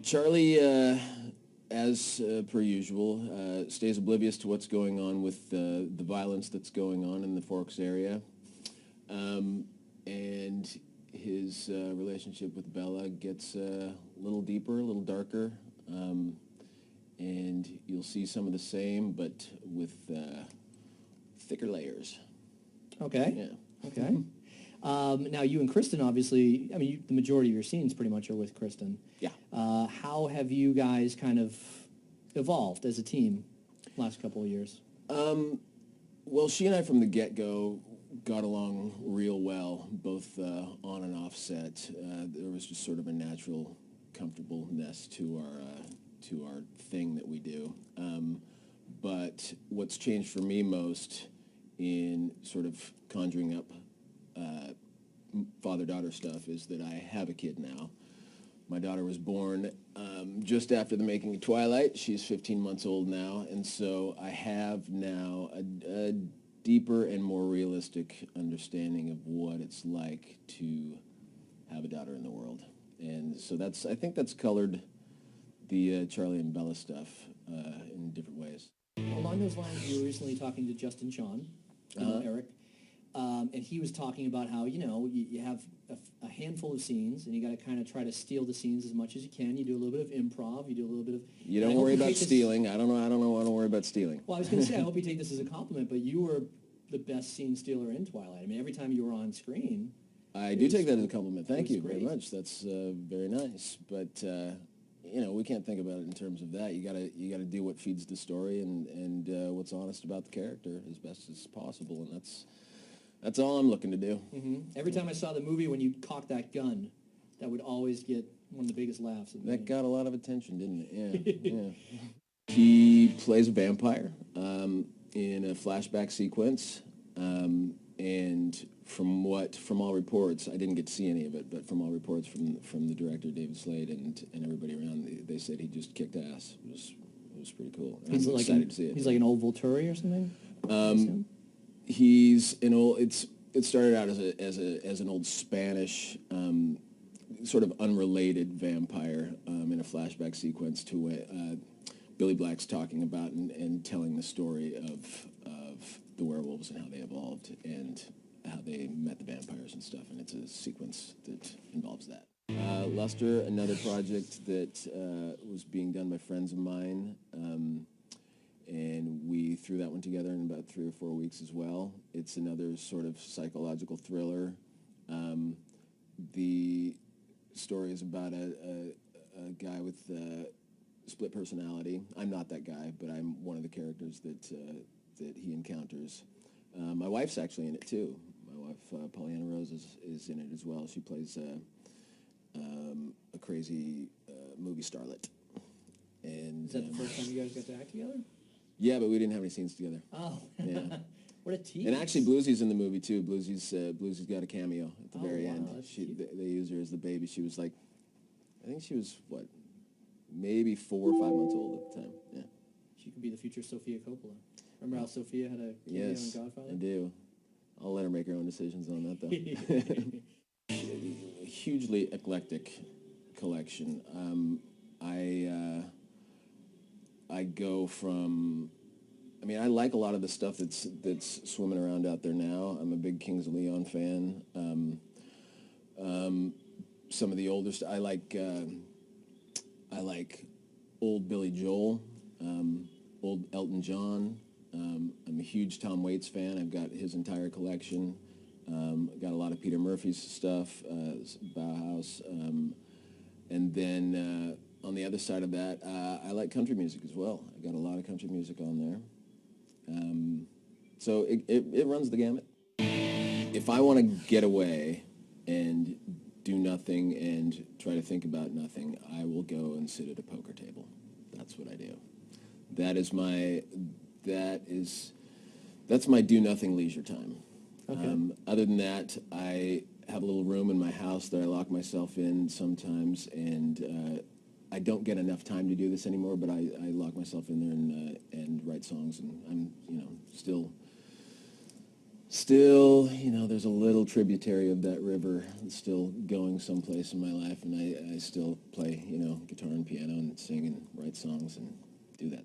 Charlie, as per usual, stays oblivious to what's going on with the violence that's going on in the Forks area. And his relationship with Bella gets a little deeper, a little darker. And you'll see some of the same, but with thicker layers. Okay. Yeah. Okay. Now, you and Kristen, obviously, I mean, the majority of your scenes pretty much are with Kristen. Yeah. How have you guys kind of evolved as a team last couple of years? Well, she and I from the get-go got along real well, both on and off set. There was just sort of a natural comfortableness to our thing that we do. But what's changed for me most in sort of conjuring up father-daughter stuff is that I have a kid now. My daughter was born just after the making of Twilight. She's 15 months old now, and so I have now a deeper and more realistic understanding of what it's like to have a daughter in the world. And so I think that's colored the Charlie and Bella stuff in different ways. Along those lines, you were recently talking to Justin Sean, Eric, and he was talking about how, you have a handful of scenes, and you got to kind of try to steal the scenes as much as you can. You do a little bit of improv. You do a little bit of... You don't worry about stealing. I don't worry about stealing. Well, I was going to say, I hope you take this as a compliment, but you were the best scene stealer in Twilight. I mean, every time you were on screen... I do take that as a compliment. Thank you very much. That's very nice. But... we can't think about it in terms of that. You gotta do what feeds the story and what's honest about the character as best as possible, and that's all I'm looking to do. Mm-hmm. Every time I saw the movie, when you cocked that gun, that would always get one of the biggest laughs. That got a lot of attention, didn't it? Yeah. Yeah. He plays a vampire in a flashback sequence, and from all reports, I didn't get to see any of it, but from all reports from the director, David Slade, and everybody around, they said he just kicked ass. It was pretty cool. He's I'm excited to see it. He's like an old Volturi or something? He's an old... It started out as an old Spanish, sort of unrelated vampire in a flashback sequence to what Billy Black's talking about and telling the story of the werewolves and how they evolved and how they met the vampires and stuff, and it's a sequence that involves that. Luster, another project that was being done by friends of mine, and we threw that one together in about 3 or 4 weeks as well. It's another sort of psychological thriller. The story is about a guy with split personality. I'm not that guy, but I'm one of the characters that he encounters. My wife's actually in it too. My wife, Pollyanna Rose, is in it as well. She plays a crazy movie starlet. And is that the first time you guys got to act together? Yeah, but we didn't have any scenes together. Oh. Yeah. What a tease. And actually, Bluesy's in the movie too. Bluesy's got a cameo at the very wow, end. They use her as the baby. She was like, I think she was maybe 4 or 5 months old at the time. Yeah. She could be the future Sofia Coppola. Remember how Sophia had a cameo in Godfather? I do. I'll let her make her own decisions on that, though. Hugely eclectic collection. I go from... I mean, I like a lot of the stuff that's swimming around out there now. I'm a big Kings of Leon fan. Some of the older stuff... I like old Billy Joel, old Elton John. I'm a huge Tom Waits fan. I've got his entire collection. Got a lot of Peter Murphy's stuff, Bauhaus. And then on the other side of that, I like country music as well. I got a lot of country music on there. So it runs the gamut. If I want to get away and do nothing and try to think about nothing, I will go and sit at a poker table. That's what I do. That's my do nothing leisure time. Okay. Other than that, I have a little room in my house that I lock myself in sometimes, and I don't get enough time to do this anymore, but I lock myself in there and write songs, and I'm still, there's a little tributary of that river still going someplace in my life, and I still play, guitar guitar and piano and sing and write songs and do that.